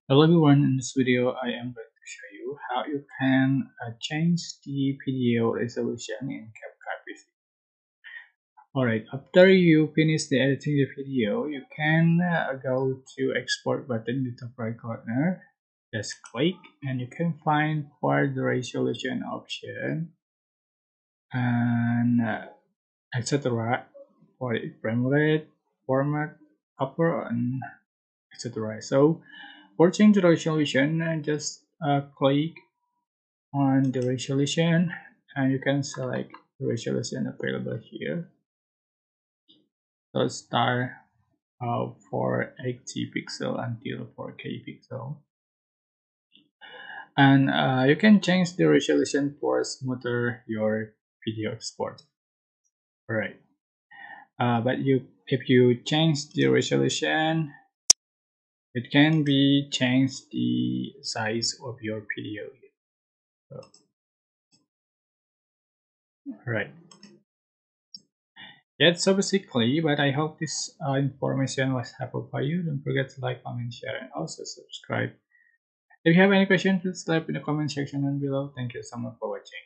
Hello everyone, in this video I am going to show you how you can change the video resolution in Capcut PC. Alright, after you finish the editing the video, you can go to export button in the top right corner. Just click and you can find for the resolution option and etc. for the frame rate, format, upper and etc. So for change the resolution, just click on the resolution and you can select the resolution available here. So start for 80 pixel until 4K pixel, and you can change the resolution for smoother your video export. Right, but if you change the resolution, it can be changed the size of your video. So, right. That's so basically, but I hope this information was helpful for you. Don't forget to like, comment, share, and also subscribe. If you have any questions, please type in the comment section down below. Thank you so much for watching.